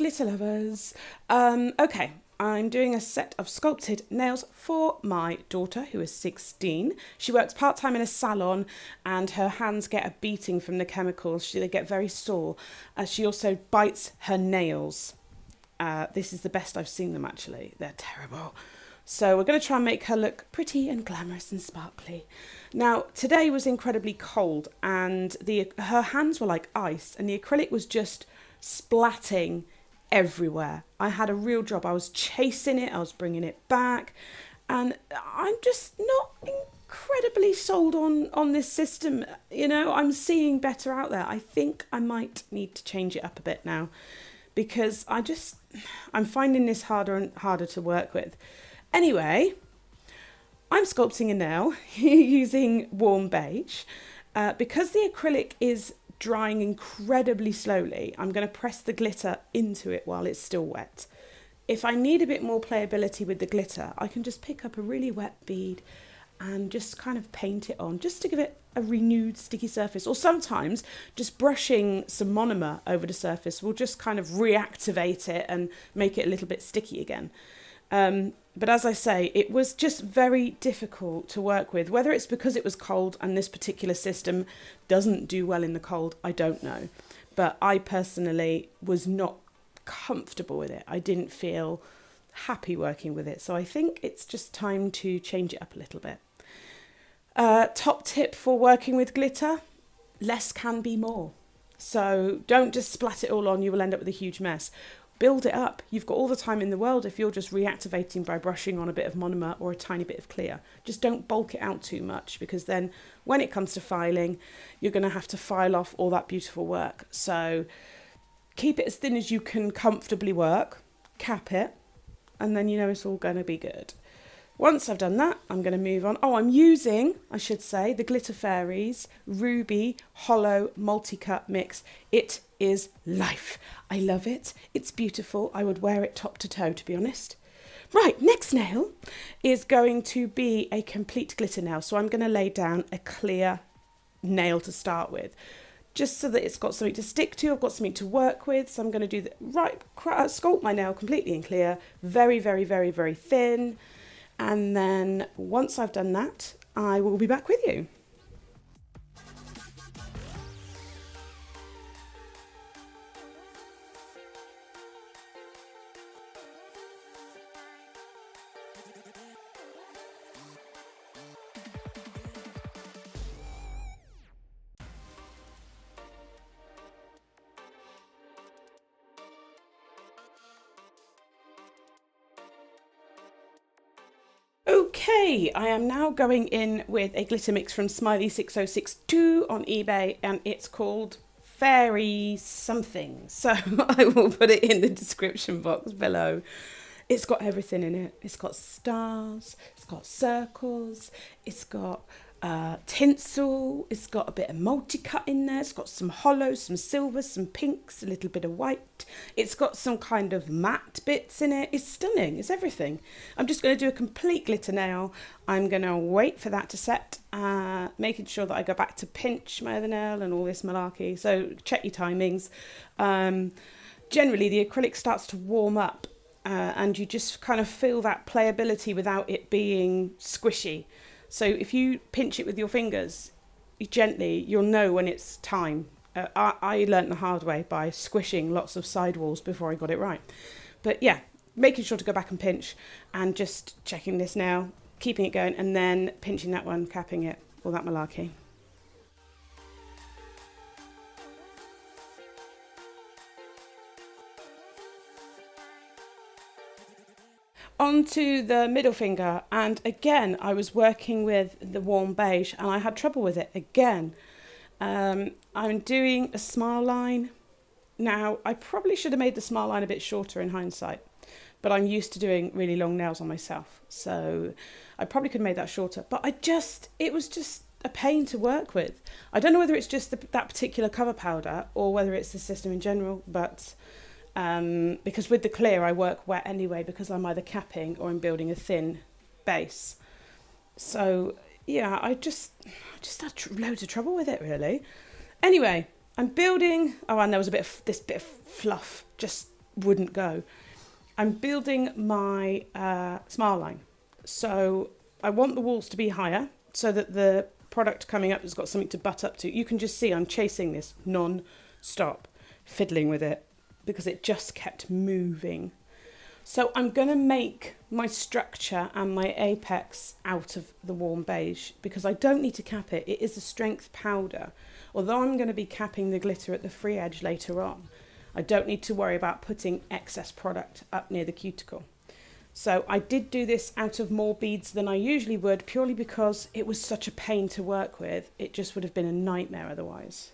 glitter lovers. Okay, I'm doing a set of sculpted nails for my daughter who is 16. She works part-time in a salon and her hands get a beating from the chemicals. They get very sore. She also bites her nails. This is the best I've seen them actually. They're terrible. So we're going to try and make her look pretty and glamorous and sparkly. Now, today was incredibly cold and her hands were like ice and the acrylic was just splatting everywhere. I had a real job. I was chasing it, I was bringing it back, and I'm just not incredibly sold on this system. You know, I'm seeing better out there. I think I might need to change it up a bit now because I'm finding this harder and harder to work with. Anyway, I'm sculpting a nail using warm beige. Because the acrylic is drying incredibly slowly, I'm going to press the glitter into it while it's still wet. If I need a bit more playability with the glitter, I can just pick up a really wet bead and just kind of paint it on, just to give it a renewed sticky surface. Or sometimes just brushing some monomer over the surface will just kind of reactivate it and make it a little bit sticky again. But as I say, it was just very difficult to work with. Whether it's because it was cold and this particular system doesn't do well in the cold, I don't know. But I personally was not comfortable with it. I didn't feel happy working with it. So I think it's just time to change it up a little bit. Top tip for working with glitter, less can be more. So don't just splat it all on, you will end up with a huge mess. Build it up. You've got all the time in the world if you're just reactivating by brushing on a bit of monomer or a tiny bit of clear. Just don't bulk it out too much because then when it comes to filing, you're going to have to file off all that beautiful work. So keep it as thin as you can comfortably work, cap it, and then you know it's all going to be good. Once I've done that, I'm going to move on. Oh, I'm using, I should say, the Glitter Fairies Ruby Holo Multicut mix. It is life. I love it. It's beautiful. I would wear it top to toe, to be honest. Right, next nail is going to be a complete glitter nail. So I'm going to lay down a clear nail to start with, just so that it's got something to stick to. I've got something to work with. So I'm going to do sculpt my nail completely in clear, very, very, very, very thin. And then once I've done that, I will be back with you. Okay, I am now going in with a glitter mix from Smiley6062 on eBay and it's called Fairy something. So I will put it in the description box below. It's got everything in it. It's got stars, it's got circles, it's got tinsel, it's got a bit of multicut in there, it's got some hollows, some silvers, some pinks, a little bit of white. It's got some kind of matte bits in it. It's stunning. It's everything. I'm just going to do a complete glitter nail. I'm going to wait for that to set, making sure that I go back to pinch my other nail and all this malarkey. So check your timings. Generally, the acrylic starts to warm up and you just kind of feel that playability without it being squishy. So if you pinch it with your fingers, you'll know when it's time. I learnt the hard way by squishing lots of sidewalls before I got it right. But yeah, making sure to go back and pinch and just checking this now, keeping it going and then pinching that one, capping it, all that malarkey. Onto the middle finger, and again I was working with the warm beige and I had trouble with it again. I'm doing a smile line. Now I probably should have made the smile line a bit shorter in hindsight, but I'm used to doing really long nails on myself, so I probably could have made that shorter, but it was just a pain to work with. I don't know whether it's just that particular cover powder or whether it's the system in general, but because with the clear I work wet anyway because I'm either capping or I'm building a thin base. So yeah, I just had loads of trouble with it really. Anyway, I'm building, and there was this bit of fluff just wouldn't go. I'm building my smile line. So I want the walls to be higher so that the product coming up has got something to butt up to. You can just see I'm chasing this non-stop, fiddling with it because it just kept moving. So I'm going to make my structure and my apex out of the warm beige because I don't need to cap it. It is a strength powder. Although I'm going to be capping the glitter at the free edge later on, I don't need to worry about putting excess product up near the cuticle. So I did do this out of more beads than I usually would, purely because it was such a pain to work with. It just would have been a nightmare otherwise.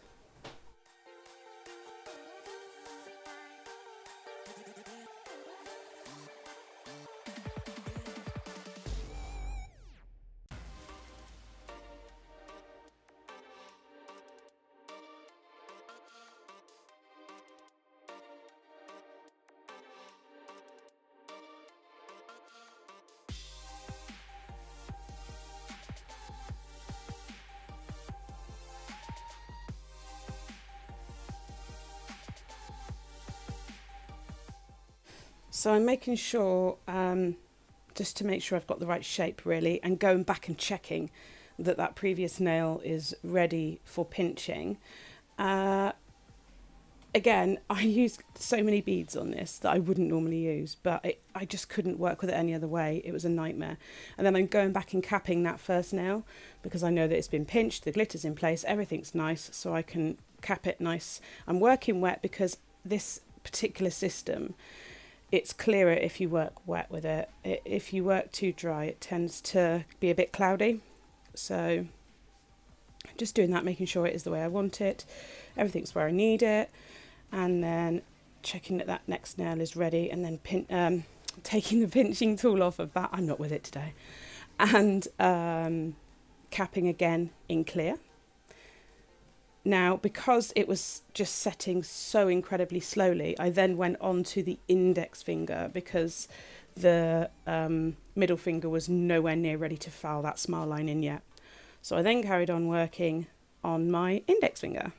So I'm making sure, just to make sure I've got the right shape really, and going back and checking that that previous nail is ready for pinching. Again, I used so many beads on this that I wouldn't normally use, but I just couldn't work with it any other way. It was a nightmare. And then I'm going back and capping that first nail because I know that it's been pinched, the glitter's in place, everything's nice, so I can cap it nice. I'm working wet because this particular system, it's clearer if you work wet with it. If you work too dry, it tends to be a bit cloudy. So just doing that, making sure it is the way I want it. Everything's where I need it. And then checking that that next nail is ready, and then taking the pinching tool off of that. I'm not with it today. And capping again in clear. Now, because it was just setting so incredibly slowly, I then went on to the index finger because the middle finger was nowhere near ready to file that smile line in yet. So I then carried on working on my index finger.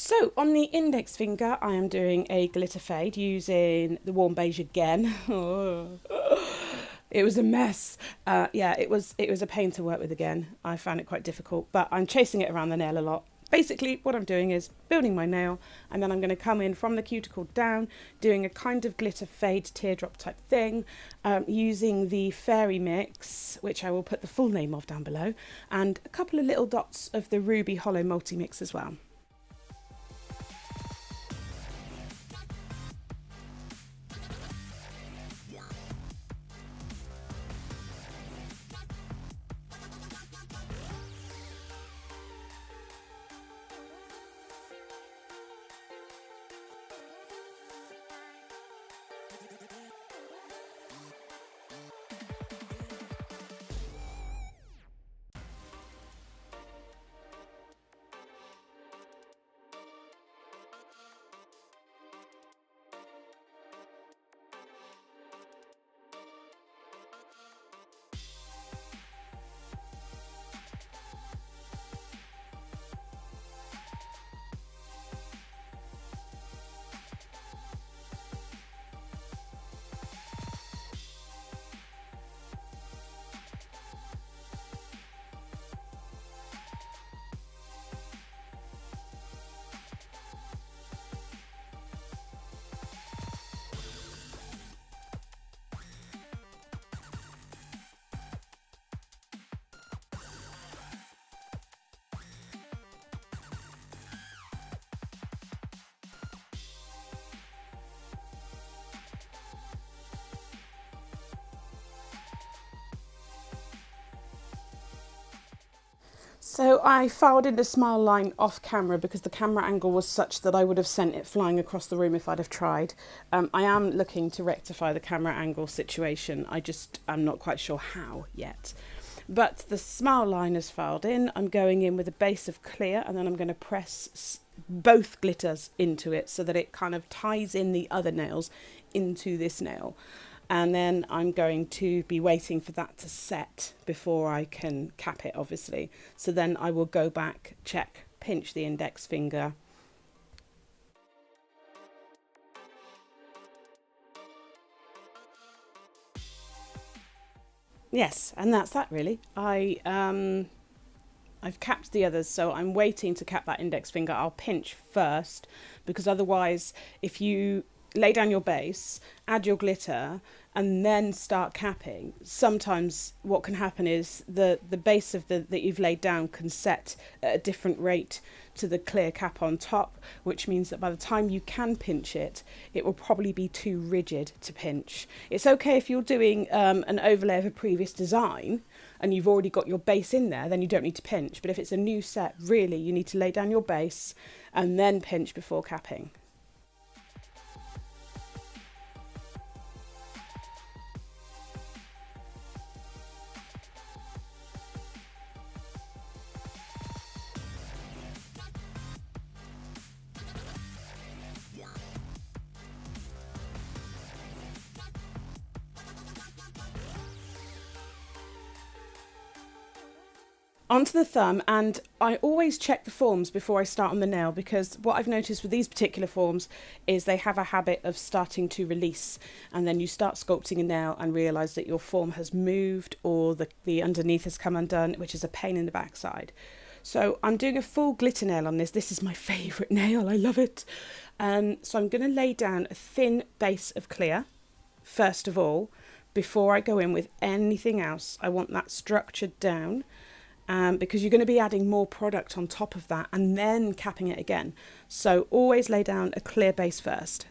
So on the index finger, I am doing a glitter fade using the warm beige again. It was a mess. Yeah, it was a pain to work with again. I found it quite difficult, but I'm chasing it around the nail a lot. Basically, what I'm doing is building my nail, and then I'm going to come in from the cuticle down, doing a kind of glitter fade teardrop type thing, using the fairy mix, which I will put the full name of down below, and a couple of little dots of the ruby hollow multi mix as well. So I filed in the smile line off camera because the camera angle was such that I would have sent it flying across the room if I'd have tried. I am looking to rectify the camera angle situation. I'm not quite sure how yet. But the smile line is filed in. I'm going in with a base of clear, and then I'm going to press both glitters into it so that it kind of ties in the other nails into this nail. And then I'm going to be waiting for that to set before I can cap it, obviously. So then I will go back, check, pinch the index finger. Yes, and that's that really. I've capped the others, so I'm waiting to cap that index finger. I'll pinch first, because otherwise if you lay down your base, add your glitter, and then start capping, sometimes what can happen is the base of that you've laid down can set at a different rate to the clear cap on top, which means that by the time you can pinch it, it will probably be too rigid to pinch. It's okay if you're doing an overlay of a previous design and you've already got your base in there, then you don't need to pinch. But if it's a new set, really, you need to lay down your base and then pinch before capping. Onto the thumb, and I always check the forms before I start on the nail, because what I've noticed with these particular forms is they have a habit of starting to release, and then you start sculpting a nail and realise that your form has moved or the underneath has come undone, which is a pain in the backside. So I'm doing a full glitter nail on this. This is my favourite nail, I love it. So I'm going to lay down a thin base of clear first of all before I go in with anything else. I want that structured down. Because you're going to be adding more product on top of that and then capping it again. So always lay down a clear base first.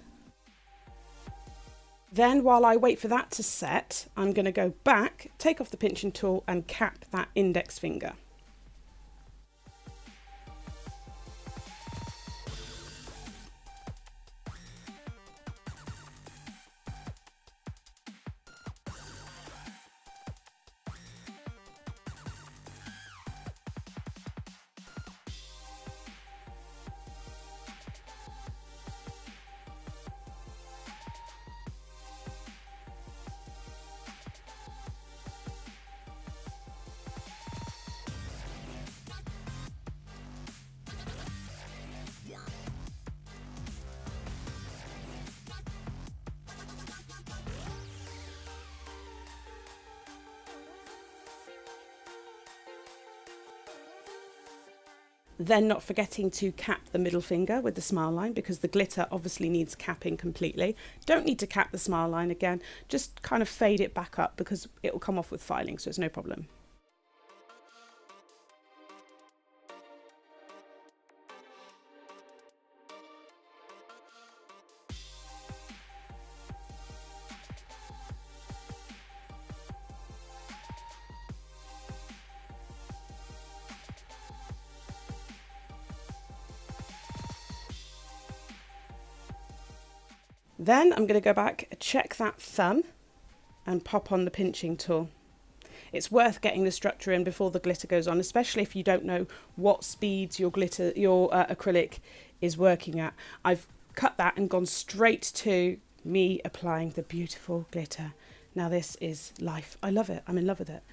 Then while I wait for that to set, I'm going to go back, take off the pinching tool and cap that index finger. Then not forgetting to cap the middle finger with the smile line, because the glitter obviously needs capping completely. Don't need to cap the smile line again, just kind of fade it back up because it will come off with filing, so it's no problem. Then I'm going to go back, check that thumb and pop on the pinching tool. It's worth getting the structure in before the glitter goes on, especially if you don't know what speeds your acrylic is working at. I've cut that and gone straight to me applying the beautiful glitter. Now this is life. I love it. I'm in love with it.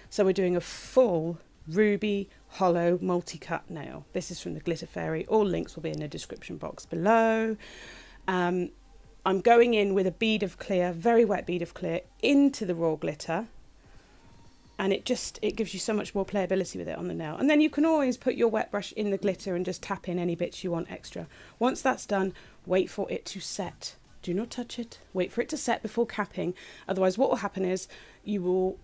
So we're doing a full ruby hollow multi-cut nail. This is from the Glitter Fairy. All links will be in the description box below. I'm going in with a bead of clear, very wet bead of clear, into the raw glitter, and it gives you so much more playability with it on the nail. And then you can always put your wet brush in the glitter and just tap in any bits you want extra. Once that's done, wait for it to set. Do not touch it. Wait for it to set before capping. Otherwise, what will happen is you will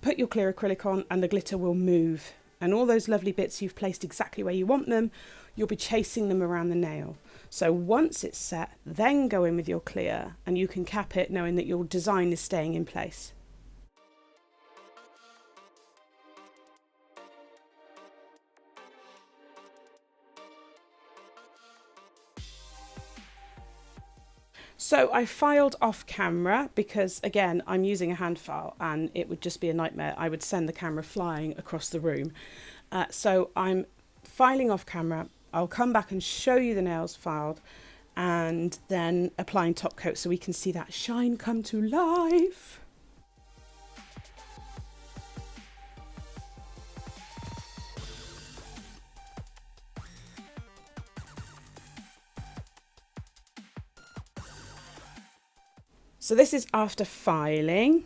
put your clear acrylic on and the glitter will move. And all those lovely bits you've placed exactly where you want them, you'll be chasing them around the nail. So once it's set, then go in with your clear and you can cap it knowing that your design is staying in place. So I filed off camera because, again, I'm using a hand file and it would just be a nightmare. I would send the camera flying across the room. So I'm filing off camera. I'll come back and show you the nails filed and then applying top coat so we can see that shine come to life. So this is after filing,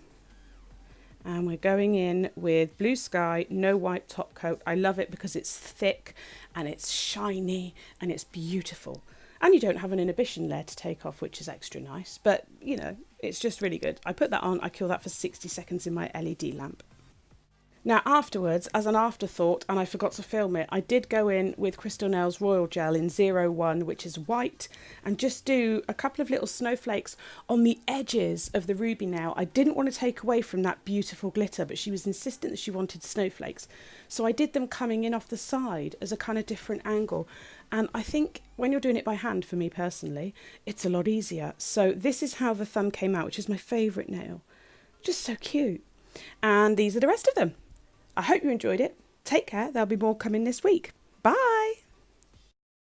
and we're going in with Blue Sky, no white top coat. I love it because it's thick and it's shiny and it's beautiful. And you don't have an inhibition layer to take off, which is extra nice. But, you know, it's just really good. I put that on, I kill that for 60 seconds in my LED lamp. Now afterwards, as an afterthought, and I forgot to film it, I did go in with Crystal Nails Royal Gel in 01, which is white, and just do a couple of little snowflakes on the edges of the ruby nail. I didn't want to take away from that beautiful glitter, but she was insistent that she wanted snowflakes. So I did them coming in off the side as a kind of different angle. And I think when you're doing it by hand, for me personally, it's a lot easier. So this is how the thumb came out, which is my favourite nail. Just so cute. And these are the rest of them. I hope you enjoyed it. Take care. There'll be more coming this week. Bye.